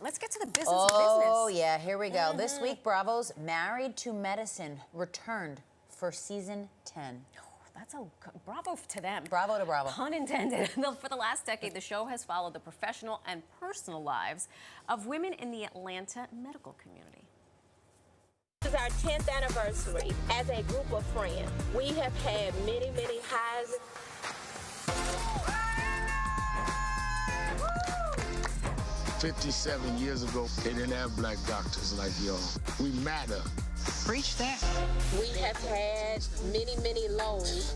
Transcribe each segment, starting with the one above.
Let's get to the business of business. Oh, yeah, here we go. This week, Bravo's Married to Medicine returned for season 10. That's a bravo to them. Bravo to Bravo. Pun intended. For the last decade, the show has followed the professional and personal lives of women in the Atlanta medical community. This is our 10th anniversary as a group of friends. We have had many, many highs. 57 years ago, they didn't have black doctors like y'all. We matter. Preach that. We have had many, many lows.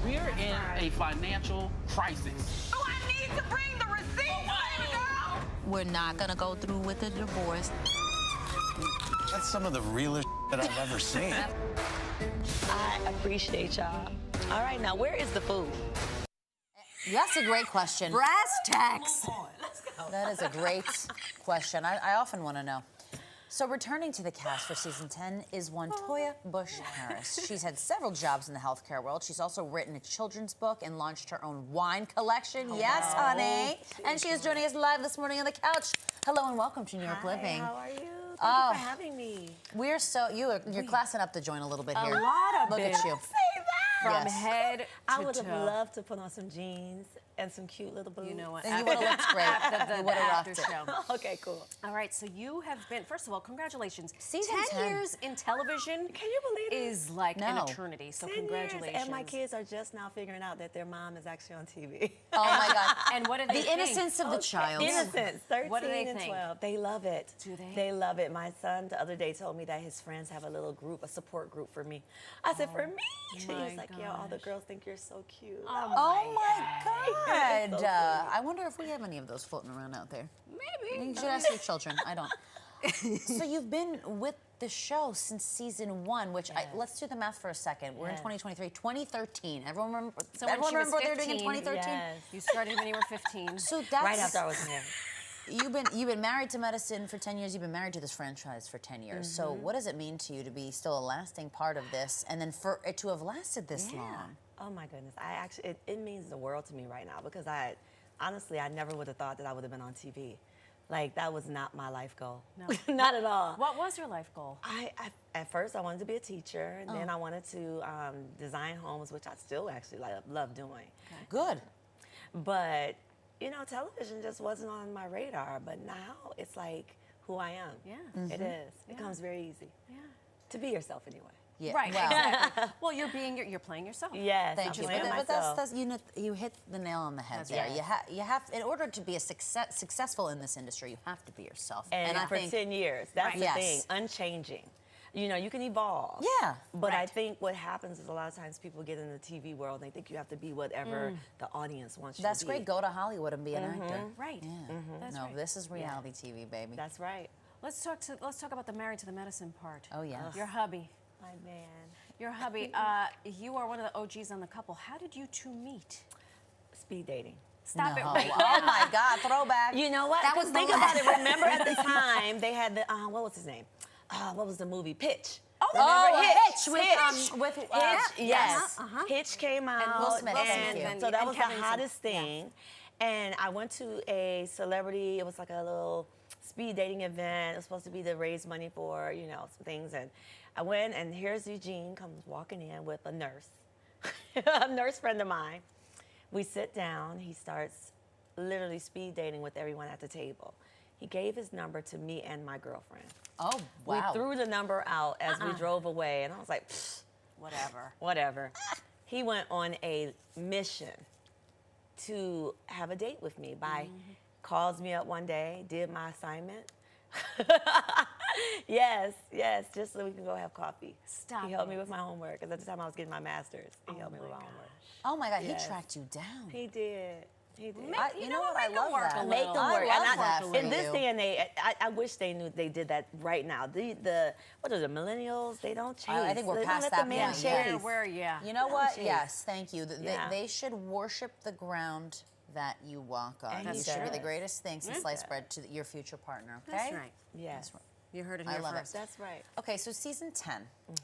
We're in a financial crisis. Oh, I need to bring the receipt, baby girl. We're not gonna go through with the divorce. That's some of the realest that I've ever seen. I appreciate y'all. All right, now where is the food? That's a great question. Brass tacks. Let's go. That is a great question. I often want to know. So returning to the cast for season 10 is one Toya Bush-Harris. She's had several jobs in the healthcare world. She's also written a children's book and launched her own wine collection. Yes, honey. And she is joining us live this morning on the couch. Hello and welcome to New York Living. How are you? Thank you for having me. We're so you're classing up the joint a little bit here. A lot of Look it. at you. Say that. From Yes. head to I would have toe. loved to put on some jeans and some cute little boots. You know what? And you would have looked great. After You the would have after rocked it. show. Okay, cool. All right, so you have been, first of all, congratulations. Season 10 10. years in television. Can you believe it? Is like an No. eternity, so 10 congratulations. years, and my kids are just now figuring out that their mom is actually on TV. Oh my God. And what do they The think? innocence of the child. Innocence, 13 What do they and think? 12. They love it. Do they? They love it. My son the other day told me that his friends have a little group, a support group for me. I said, for me? He my was like, yeah, all the gosh. girls think you're so cute. Oh my God. So sweet. I wonder if we have any of those floating around out there. Maybe. You should ask your children. I don't. So you've been with the show since season 1, which let's do the math for a second. We're in 2023, 2013. Everyone remember? So when everyone she was remember what they were doing in 15, 2013? Yes. You started when you were 15. So that's Right after I was married. You've been married to medicine for 10 years. You've been married to this franchise for 10 years. So what does it mean to you to be still a lasting part of this, and then for it to have lasted this long? Oh my goodness. It means the world to me right now because honestly, I never would have thought that I would have been on TV. Like, that was not my life goal. No. Not at all. What was your life goal? At first, I wanted to be a teacher, and then I wanted to design homes, which I still actually love doing. Okay. Good. But, you know, television just wasn't on my radar. But now it's like who I am. Yeah. It is. It comes very easy. Yeah. To be yourself anyway. Yeah. Right, Well, exactly. Well, you're playing yourself. Yes, thank you. I'm playing But myself. that's you hit the nail on the head That's there. right. You have in order to be a successful in this industry, you have to be yourself. And I for think 10 years. That's the Yes. thing. Unchanging. You know, you can evolve. Yeah. But I Right. think what happens is a lot of times people get in the TV world and they think you have to be whatever the audience wants you that's to be. great. Go to Hollywood and be an actor. Right. Yeah. That's No, right. this is reality TV, baby. That's right. Let's talk about the Married to the Medicine part. Oh, yeah. Your hubby. My man. Your hubby. You are one of the OGs on the couple. How did you two meet? Speed dating. Stop it No. right Oh now. my God, throwback. You know what? That was think the about it. last- Remember at the time they had the what was his name? What was the movie? Pitch. Oh, Remember Hitch with Hitch, yeah. yes. Uh-huh. Hitch came out, Will Smith, thank you. and so And that was the Kevin Smith. hottest thing. And I went to a celebrity. It was like a little speed dating event. It was supposed to be to raise money for some things. And I went, and here's Eugene comes walking in with a nurse, a nurse friend of mine. We sit down. He starts literally speed dating with everyone at the table. He gave his number to me and my girlfriend. Oh, wow. We threw the number out as we drove away, and I was like, pfft, Whatever. whatever. He went on a mission to have a date with me calls me up one day, did my assignment. Yes, just so we can go have coffee. Stop He helped it. me with my homework, because at the time I was getting my master's. He helped me with my homework. Oh my God, Yes. he tracked you down. He did. He did. You know what? I Make 'em love work that. a Make little. them I work. love And that for in this you. day and age, I wish they knew they did that right now. The what are the millennials? They don't chase. I think we're They past don't let that the man point, yeah. chase. Yeah. You know what? Jeez. Yes, thank you. Yeah. They should worship the ground that you walk on. And You he should be the does. greatest thing since sliced bread to your future partner, okay? That's right. Yes. You heard it I here love first. it. That's right. Okay, so season 10.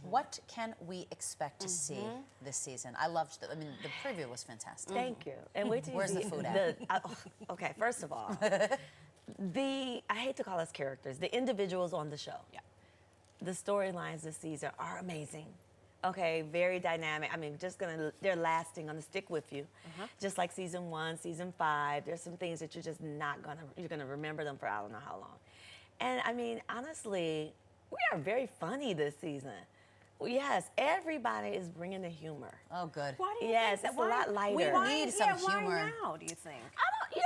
What can we expect to see this season? I loved I mean, the preview was fantastic. Thank you. And wait till you Where's the see food at? Okay, first of all, I hate to call us characters, the individuals on the show. Yeah. The storylines this season are amazing. Okay, very dynamic. I mean, they're lasting, gonna stick with you. Just like season 1, season 5, there's some things that you're just you're gonna remember them for I don't know how long. And I mean, honestly, we are very funny this season. Yes, everybody is bringing the humor. Oh, good. Why do you Yes, think it's a lot lighter. We need some Why humor. now, do you think?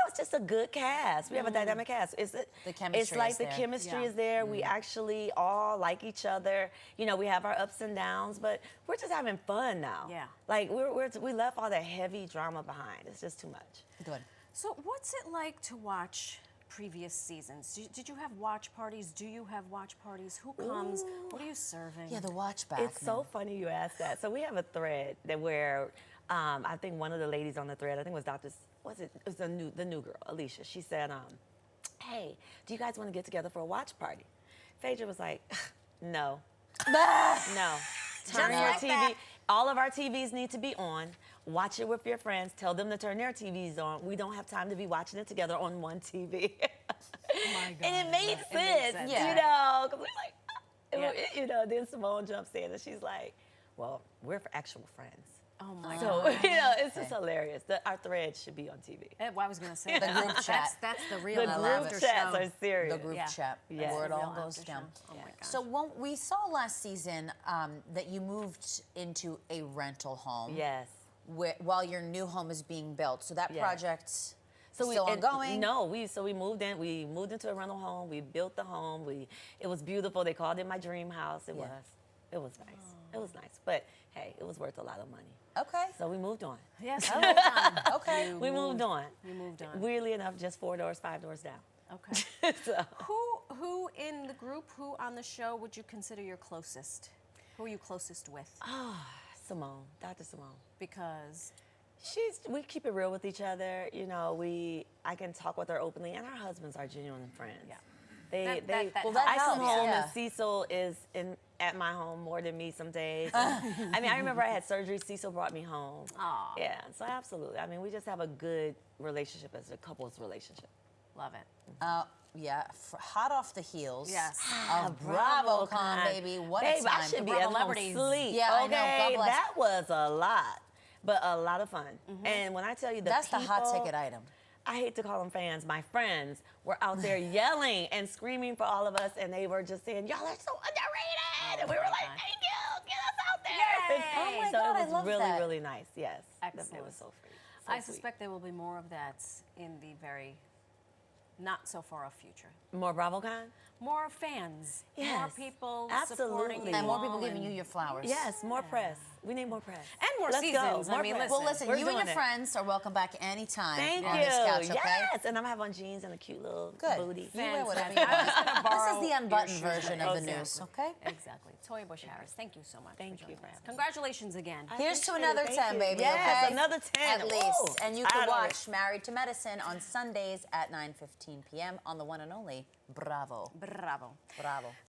It's just a good cast. We have a dynamic cast. The It's chemistry like is the there. chemistry Yeah. is there. We actually all like each other. You know, we have our ups and downs, but we're just having fun now. Yeah. Like we left all the heavy drama behind. It's just too much. Good. So what's it like to watch previous seasons? Did you have watch parties? Do you have watch parties? Who comes? What are you serving? Yeah, the watch back. It's so funny you asked that. So we have a thread where I think one of the ladies on the thread, I think it was it was the new girl, Alicia. She said, hey, do you guys want to get together for a watch party? Phaedra was like, no. No. Turn your like TV. that. All of our TVs need to be on. Watch it with your friends. Tell them to turn their TVs on. We don't have time to be watching it together on one TV. My God. And it made It made sense, sense. Yeah. you know, because we're like, Yeah. you know, then Simone jumps in and she's like, well, we're actual friends. Oh my So, God. you know, it's just hilarious. Our thread should be on TV. I was going to say The that. group chat. That's the real The love group it. chats show. are serious. The group Yeah. chat, Yes. where it The all real goes after down. show. Oh my gosh. So when we saw last season that you moved into a rental home. Yes. While your new home is being built. So that Yes. project still and- ongoing? No, we moved in. We moved into a rental home. We built the home. It was beautiful. They called it my dream house. It was nice. It was nice. But hey, it was worth a lot of money. Okay. So we moved on. Yes, you moved on. Okay. We moved on. You moved on. Weirdly enough, just 4 doors, 5 doors down. Okay. So, Who in the group, who on the show would you consider your closest? Who are you closest with? Simone, Dr. Simone. Because We keep it real with each other. You know, I can talk with her openly, and our husbands are genuine friends. Yeah. They, That Well, that I come helps, home yeah. and Cecil is at my home more than me some days. I mean, I remember I had surgery. Cecil brought me home. Aw. Yeah, so absolutely. I mean, we just have a good relationship as a couple's relationship. love it. Yeah, hot off the heels. Yes. Of BravoCon, baby. What a Babe, time. I should be Bravo at home celebrities. sleep. Yeah, I know. okay? God bless. That was a lot, but a lot of fun. And when I tell you That's the hot people- ticket item. I hate to call them fans. My friends were out there yelling and screaming for all of us, and they were just saying, "Y'all are so underrated," and we were like, God. "Thank you, get us out there!" Yay. Oh my so God, I it was love really, that. really nice. Yes, Excellent. It was so free. So I sweet. suspect there will be more of that in the very not so far off future. More BravoCon. More fans, more Yes, people absolutely. supporting you And more all people giving and- you your flowers. Yes, more press. We need more press. And more Let's seasons. Go. I More mean, press. Well, listen, We're you and doing your it. friends are welcome back anytime Thank on you. this couch, okay? Yes, and I'm gonna have on jeans and a cute little Good. booty. You wear whatever you Fantastic. I'm just want. gonna borrow This is the your unbuttoned shoes. version of the Exactly. news, okay? Exactly. Toya Bush-Harris, thank you so much. Thank for you joining for us. having me. Congratulations again. Here's to appreciate another it. 10, Thank you. baby, Yes, okay? another 10. At least. Woo. And you I can adore watch Married to Medicine on Sundays at 9:15 p.m. on the one and only Bravo. Bravo. Bravo.